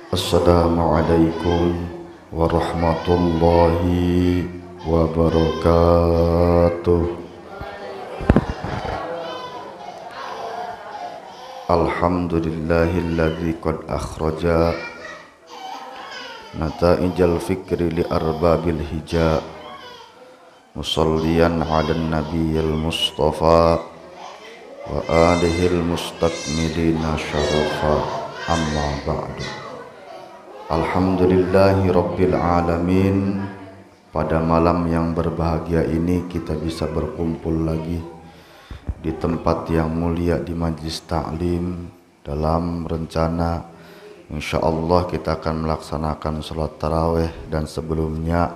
Assalamualaikum warahmatullahi wabarakatuh. Alhamdulillahilladzi qad akhraja nata'ijal fikri li arbabil hija musalliyan 'alan nabiyil mustafa wa alihil mustakmilina syarafa amma ba'du. Alhamdulillahi Rabbil Alamin. Pada malam yang berbahagia ini kita bisa berkumpul lagi di tempat yang mulia, di majlis ta'lim, dalam rencana insyaallah kita akan melaksanakan sholat tarawih, dan sebelumnya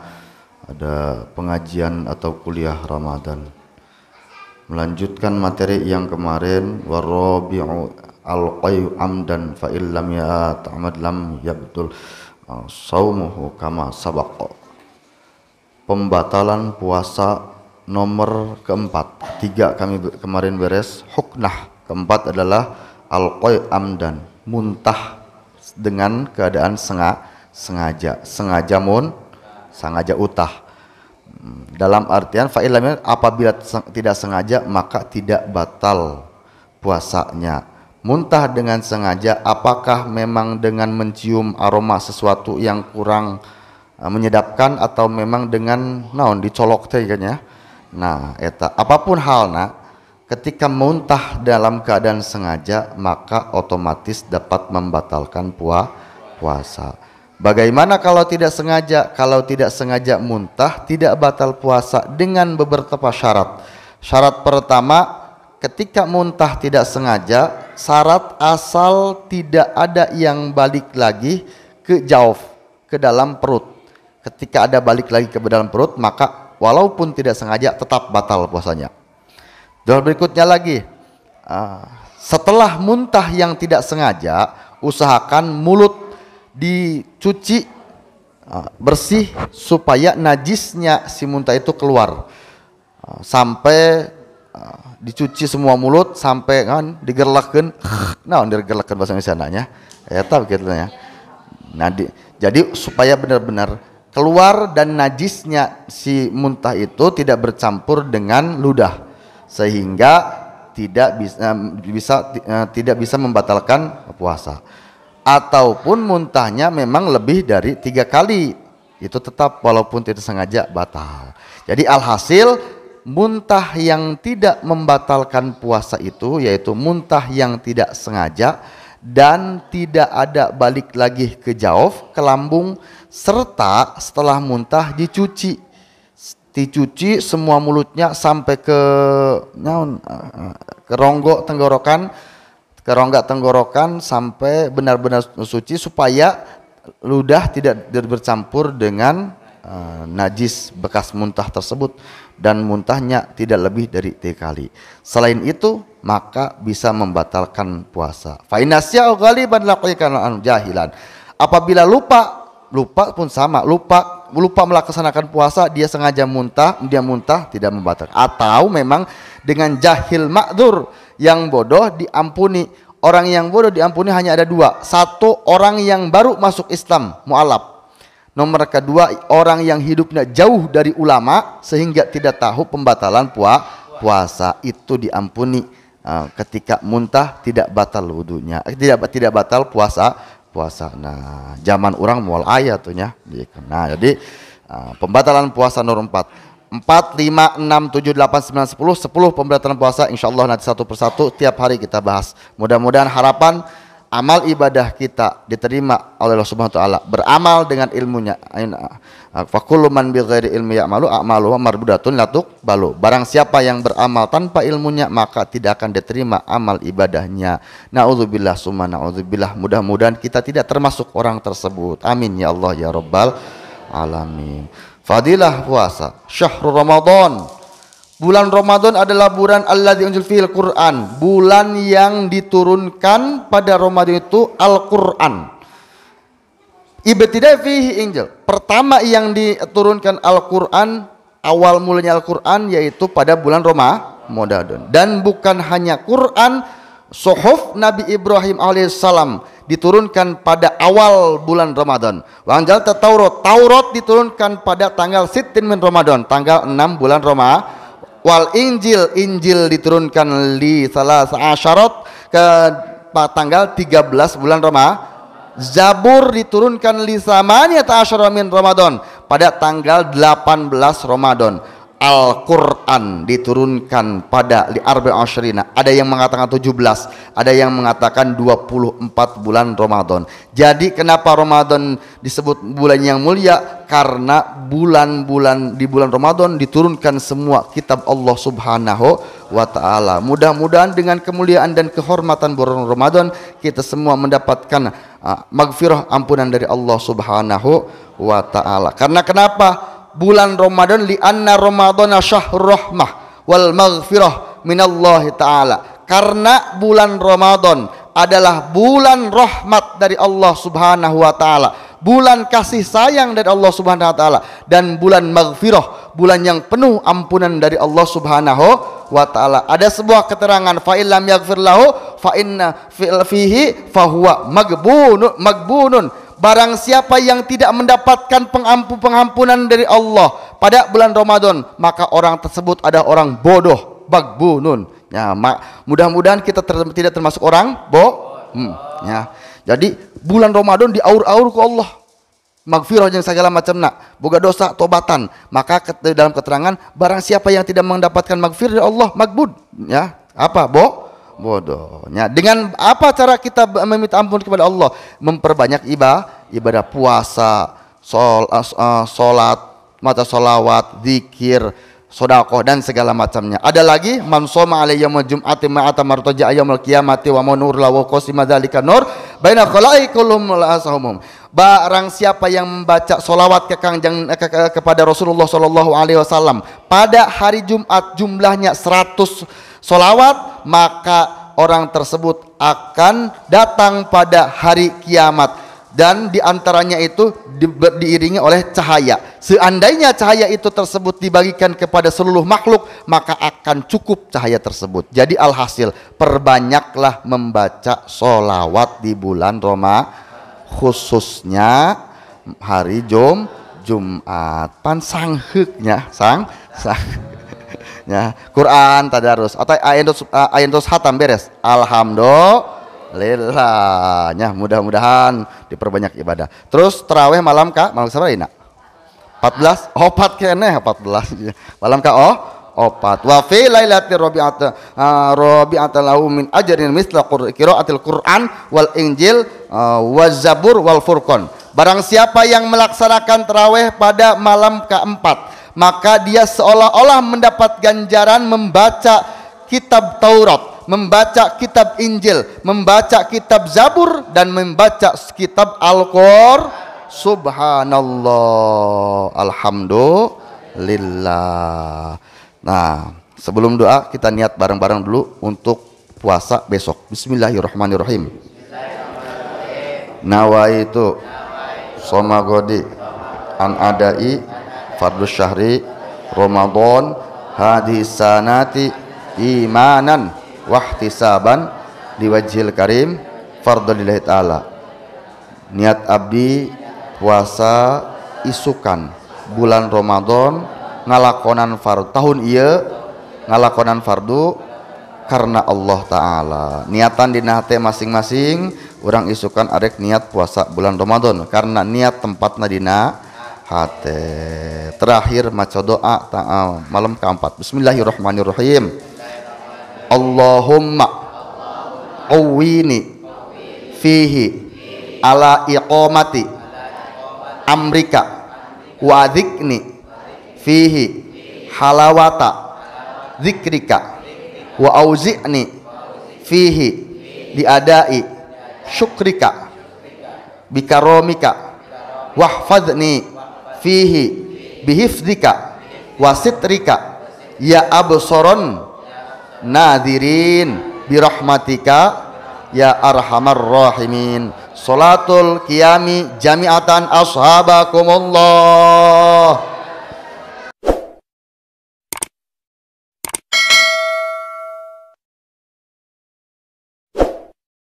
ada pengajian atau kuliah Ramadan. Melanjutkan materi yang kemarin, warabi'u al-qayu amdan fa illam ya'tamad lam yabtul saumuhu kama sabaq. Pembatalan puasa nomor keempat. 3 kami kemarin beres. Huknah keempat adalah al-qayu amdan, muntah dengan keadaan sengaja, sengaja utah. Dalam artian fa illam, apabila tidak sengaja maka tidak batal puasanya. Muntah dengan sengaja, apakah memang dengan mencium aroma sesuatu yang kurang menyedapkan, atau memang dengan naon dicolok teh kan ya. Nah, eta apapun halna, ketika muntah dalam keadaan sengaja maka otomatis dapat membatalkan puasa. Bagaimana kalau tidak sengaja? Kalau tidak sengaja muntah tidak batal puasa dengan beberapa syarat. Syarat pertama, ketika muntah tidak sengaja, syarat asal tidak ada yang balik lagi ke jauf, ke dalam perut. Ketika ada balik lagi ke dalam perut, maka walaupun tidak sengaja tetap batal puasanya. Dan berikutnya lagi, setelah muntah yang tidak sengaja, usahakan mulut dicuci bersih supaya najisnya si muntah itu keluar. Sampai dicuci semua mulut sampai kan digerlakeun. Nah, digerlakeun bahasa Indonesia nya. Eta begitu ya. Nah, jadi supaya benar-benar keluar dan najisnya si muntah itu tidak bercampur dengan ludah, sehingga tidak bisa membatalkan puasa. Ataupun muntahnya memang lebih dari 3 kali, itu tetap walaupun tidak sengaja batal. Jadi alhasil, muntah yang tidak membatalkan puasa itu yaitu muntah yang tidak sengaja dan tidak ada balik lagi ke jauf, ke lambung, serta setelah muntah dicuci semua mulutnya sampai ke rongga tenggorokan sampai benar-benar suci, supaya ludah tidak bercampur dengan najis bekas muntah tersebut, dan muntahnya tidak lebih dari 3 kali. Selain itu maka bisa membatalkan puasa. Fa inasya ghaliban laqikan jahilan. Apabila lupa pun sama, lupa melaksanakan puasa, dia sengaja muntah tidak membatalkan. Atau memang dengan jahil ma'dzur, yang bodoh diampuni. Orang yang bodoh diampuni hanya ada 2. 1, orang yang baru masuk Islam, mu'alaf. Nomor kedua, orang yang hidupnya jauh dari ulama sehingga tidak tahu pembatalan puasa, itu diampuni. Ketika muntah tidak batal wudunya, tidak batal puasa. Nah, zaman orang mual aya tuh nya. Nah, jadi pembatalan puasa nomor 4, 5, 6, 7, 8, 9, 10 pembatalan puasa, insyaallah nanti satu persatu tiap hari kita bahas. Mudah-mudahan harapan amal ibadah kita diterima oleh Allah Subhanahu wa taala, beramal dengan ilmunya. Fa kullu man bighairi ilmi ya'malu a'maluhu marbudatun la tuqbalu. Barang siapa yang beramal tanpa ilmunya maka tidak akan diterima amal ibadahnya. Nauzubillah summa nauzubillah. Mudah-mudahan kita tidak termasuk orang tersebut. Amin ya Allah ya rabbal alamin. Fadilah puasa. Syahrul Ramadan. Bulan Ramadan adalah bulan alladzi unzila fihil Qur'an, bulan yang diturunkan pada Ramadan itu Al-Qur'an. Ibtida'i fihi injil. Pertama yang diturunkan Al-Qur'an, awal mulanya Al-Qur'an yaitu pada bulan Ramadan. Dan bukan hanya Qur'an, Suhuf Nabi Ibrahim alaihissalam diturunkan pada awal bulan Ramadan. Wa anzalna Taurat diturunkan pada tanggal sittin min Ramadan, tanggal 6 bulan Ramadan. Wal Injil diturunkan li salasa asyarat ke tanggal 13 bulan Ramadan. Zabur diturunkan li samaniyata asyara min Ramadan pada tanggal 18 Ramadan. Al-Quran diturunkan pada li arba'a asyrina, ada yang mengatakan 17, ada yang mengatakan 24 bulan Ramadan. Jadi kenapa Ramadan disebut bulan yang mulia? Karena bulan-bulan di bulan Ramadan diturunkan semua kitab Allah Subhanahu wa ta'ala. Mudah-mudahan dengan kemuliaan dan kehormatan bulan Ramadan kita semua mendapatkan maghfirah, ampunan dari Allah Subhanahu wa ta'ala. Karena kenapa? Bulan Ramadan li'anna Ramadana syahrul rahmah wal maghfirah minallahi ta'ala. Karena bulan Ramadan adalah bulan rahmat dari Allah Subhanahu wa ta'ala, bulan kasih sayang dari Allah Subhanahu wa ta'ala, dan bulan maghfirah, bulan yang penuh ampunan dari Allah Subhanahu wa ta'ala. Ada sebuah keterangan, fa illam yaghfir lahu fa inna fihi fahuwa magbunun. Barang siapa yang tidak mendapatkan pengampunan dari Allah pada bulan Ramadan, maka orang tersebut ada orang bodoh, magbunun. Ya, mudah-mudahan kita tidak termasuk orang ya. Jadi bulan Ramadan diaur-aur ke Allah, maghfirah yang segala macam nak, boga dosa tobatan. Maka dalam keterangan, barang siapa yang tidak mendapatkan maghfirah dari Allah, magbud, ya, apa bodohnya. Dengan apa cara kita meminta ampun kepada Allah? Memperbanyak ibadah puasa, sholat, mata sholawat, zikir, sedekah dan segala macamnya. Ada lagi, man shoma alayya jum'ati ma'ata martaja ayyamul qiyamati wa manur la wa qasima dzalika nur baina khalaiqilum la asahum. Barang siapa yang membaca solawat kepada Rasulullah sallallahu alaihi wasallam pada hari Jumat, jumlahnya 100 solawat, maka orang tersebut akan datang pada hari kiamat, dan diantaranya itu diiringi oleh cahaya. Seandainya cahaya itu tersebut dibagikan kepada seluruh makhluk, maka akan cukup cahaya tersebut. Jadi alhasil, perbanyaklah membaca solawat di bulan Ramadan, khususnya hari Jumat. Pan sangheknya sang ya, Quran tadarus atau ayatus hatam beres. Alhamdulillah. Ya, mudah-mudahan diperbanyak ibadah. Terus tarawih malam sabaraha ina? 14. Opat keneh 14. Malam opat. Wa fi lailatir rabi'ata lahu min ajrin misla qiraatil Qur'an wal Injil waz Zabur wal Furqan. Barang siapa yang melaksanakan tarawih pada malam keempat, maka dia seolah-olah mendapat ganjaran membaca kitab Taurat, membaca kitab Injil, membaca kitab Zabur, dan membaca kitab Al-Qur'an. Subhanallah, alhamdulillah. Nah, sebelum doa kita niat bareng-bareng dulu untuk puasa besok. Bismillahirrahmanirrahim. Nawaitu somagodi an adai fardus syahri Ramadan hadis sanati imanan wahtisaban liwajhil karim fardhulillahi ta'ala. Niat abdi puasa isukan bulan Ramadan ngalakonan fardu tahun ieu, ngalakonan fardu karena Allah Ta'ala. Niatan dina hate masing-masing, urang isukan arek niat puasa bulan Ramadan karena niat tempatna dina hate. Terakhir maca doa malam keempat. Bismillahirrahmanirrahim. Allahumma awwini fihi ala iqamati amrika wa dzikni fihi halawata dzikrika wa auzi'ni fihi liadai syukrika bikaromika wahfadni fihi bihifdzika wasitrika ya absaron nadirin birahmatika ya arhamar rahimin. Salatul qiyami jami'atan ashabakumullah.